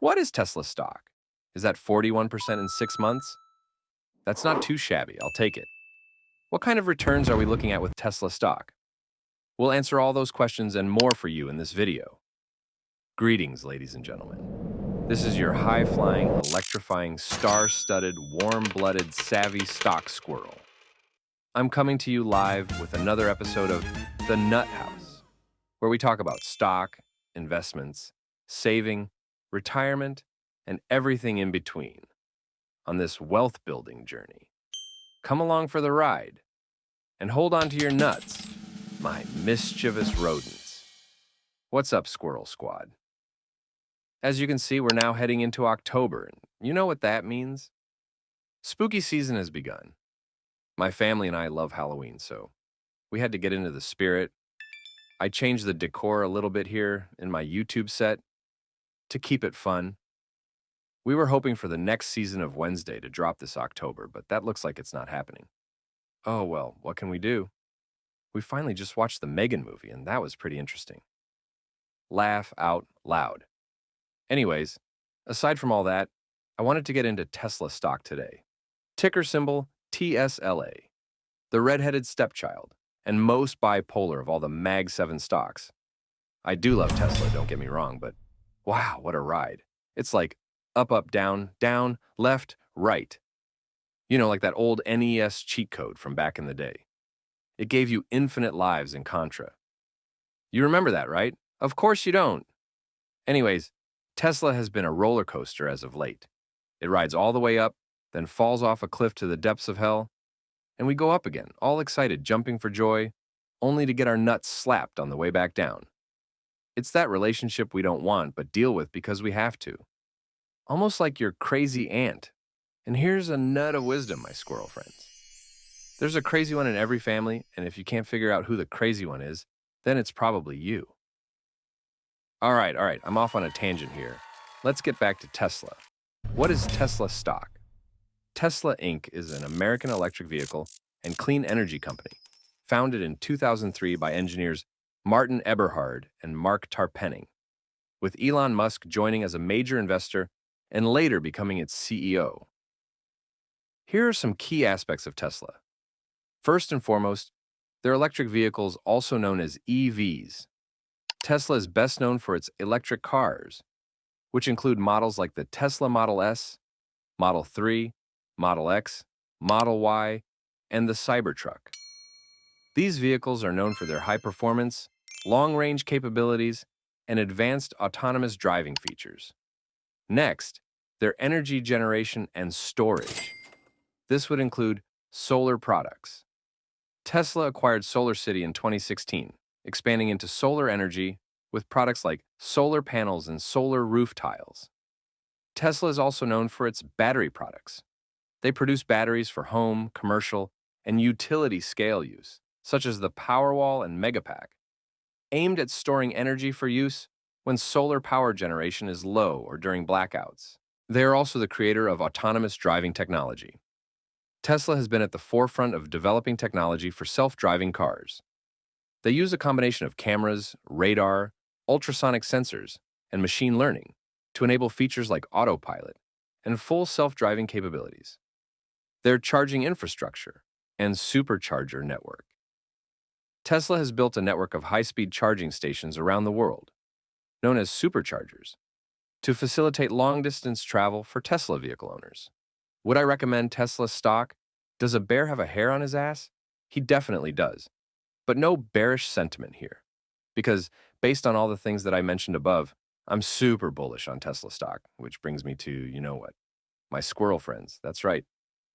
What is Tesla stock? Is that 41% in 6 months? That's not too shabby, I'll take it. What kind of returns are we looking at with Tesla stock? We'll answer all those questions and more for you in this video. Greetings, ladies and gentlemen. This is your high-flying, electrifying, star-studded, warm-blooded, savvy stock squirrel. I'm coming to you live with another episode of The Nut House, where we talk about stock, investments, saving, retirement, and everything in between on this wealth-building journey. Come along for the ride, and hold on to your nuts, my mischievous rodents. What's up, Squirrel Squad? As you can see, we're now heading into October, and you know what that means? Spooky season has begun. My family and I love Halloween, so we had to get into the spirit. I changed the decor a little bit here in my YouTube set to keep it fun. We were hoping for the next season of Wednesday to drop this October, but that looks like it's not happening. Oh well, what can we do? We finally just watched the Megan movie, and that was pretty interesting. Laugh out loud. Anyways, aside from all that, I wanted to get into Tesla stock today. Ticker symbol TSLA, the redheaded stepchild, and most bipolar of all the Mag 7 stocks. I do love Tesla, don't get me wrong, but wow, what a ride. It's like up, up, down, down, left, right. You know, like that old NES cheat code from back in the day. It gave you infinite lives in Contra. You remember that, right? Of course you don't. Anyways, Tesla has been a roller coaster as of late. It rides all the way up, then falls off a cliff to the depths of hell, and we go up again, all excited, jumping for joy, only to get our nuts slapped on the way back down. It's that relationship we don't want but deal with because we have to. Almost like your crazy aunt. And here's a nut of wisdom, my squirrel friends. There's a crazy one in every family, and if you can't figure out who the crazy one is, then it's probably you. All right, I'm off on a tangent here. Let's get back to Tesla. What is Tesla stock? Tesla Inc. is an American electric vehicle and clean energy company, founded in 2003 by engineers Martin Eberhard and Mark Tarpenning, with Elon Musk joining as a major investor and later becoming its CEO. Here are some key aspects of Tesla. First and foremost, their electric vehicles, also known as EVs. Tesla is best known for its electric cars, which include models like the Tesla Model S, Model 3, Model X, Model Y, and the Cybertruck. These vehicles are known for their high performance, long-range capabilities, and advanced autonomous driving features. Next, their energy generation and storage. This would include solar products. Tesla acquired SolarCity in 2016, expanding into solar energy with products like solar panels and solar roof tiles. Tesla is also known for its battery products. They produce batteries for home, commercial, and utility scale use, such as the Powerwall and Megapack, aimed at storing energy for use when solar power generation is low or during blackouts. They are also the creator of autonomous driving technology. Tesla has been at the forefront of developing technology for self-driving cars. They use a combination of cameras, radar, ultrasonic sensors, and machine learning to enable features like autopilot and full self-driving capabilities. Their charging infrastructure and supercharger network. Tesla has built a network of high-speed charging stations around the world, known as superchargers, to facilitate long-distance travel for Tesla vehicle owners. Would I recommend Tesla stock? Does a bear have a hair on his ass? He definitely does. But no bearish sentiment here, because based on all the things that I mentioned above, I'm super bullish on Tesla stock, which brings me to, you know what, my squirrel friends. That's right.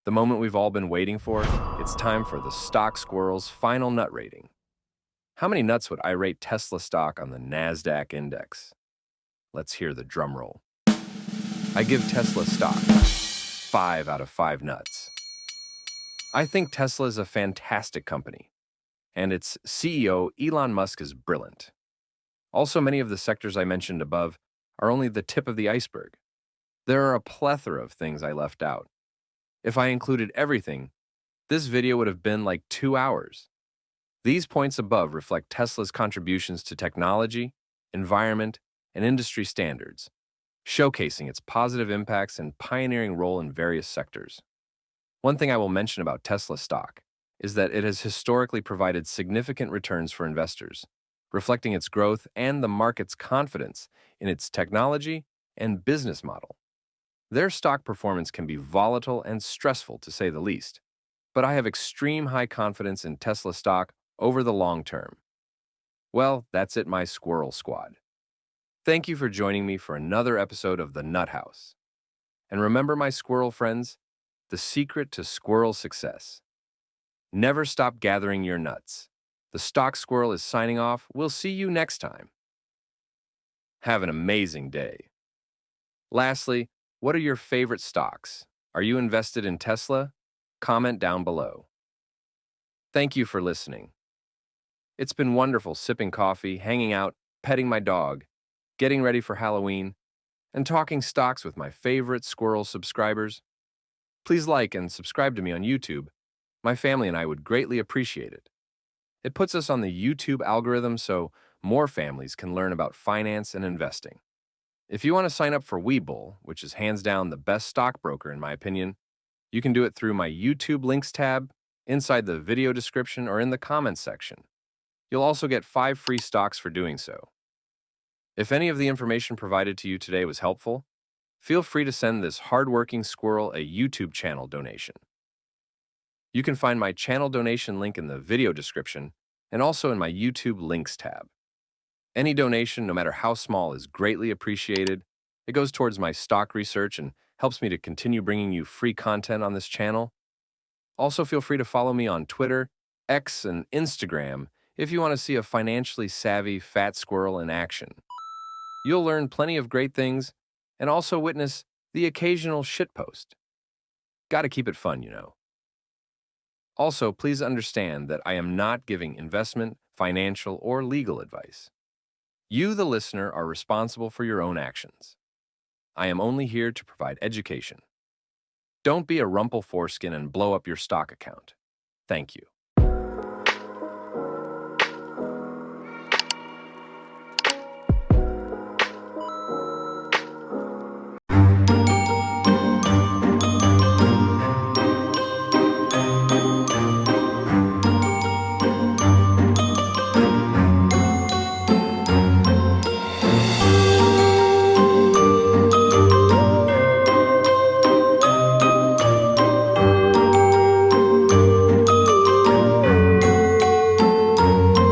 The moment we've all been waiting for, it's time for the stock squirrel's final nut rating. How many nuts would I rate Tesla stock on the Nasdaq index? Let's hear the drum roll. I give Tesla stock 5 out of 5 nuts. I think Tesla is a fantastic company, and its CEO, Elon Musk, is brilliant. Also, many of the sectors I mentioned above are only the tip of the iceberg. There are a plethora of things I left out. If I included everything, this video would have been like 2 hours. These points above reflect Tesla's contributions to technology, environment, and industry standards, showcasing its positive impacts and pioneering role in various sectors. One thing I will mention about Tesla stock is that it has historically provided significant returns for investors, reflecting its growth and the market's confidence in its technology and business model. Their stock performance can be volatile and stressful, to say the least, but I have extreme high confidence in Tesla stock over the long term. Well, that's it, my Squirrel Squad. Thank you for joining me for another episode of The Nut House. And remember, my squirrel friends, the secret to squirrel success. Never stop gathering your nuts. The Stock Squirrel is signing off. We'll see you next time. Have an amazing day. Lastly, what are your favorite stocks? Are you invested in Tesla? Comment down below. Thank you for listening. It's been wonderful sipping coffee, hanging out, petting my dog, getting ready for Halloween, and talking stocks with my favorite squirrel subscribers. Please like and subscribe to me on YouTube. My family and I would greatly appreciate it. It puts us on the YouTube algorithm so more families can learn about finance and investing. If you want to sign up for WeBull, which is hands down the best stockbroker in my opinion, you can do it through my YouTube links tab, inside the video description, or in the comments section. You'll also get 5 free stocks for doing so. If any of the information provided to you today was helpful, feel free to send this hardworking squirrel a YouTube channel donation. You can find my channel donation link in the video description and also in my YouTube links tab. Any donation, no matter how small, is greatly appreciated. It goes towards my stock research and helps me to continue bringing you free content on this channel. Also, feel free to follow me on Twitter, X, and Instagram if you want to see a financially savvy fat squirrel in action. You'll learn plenty of great things and also witness the occasional shitpost. Gotta keep it fun, you know. Also, please understand that I am not giving investment, financial, or legal advice. You, the listener, are responsible for your own actions. I am only here to provide education. Don't be a rumple foreskin and blow up your stock account. Thank you.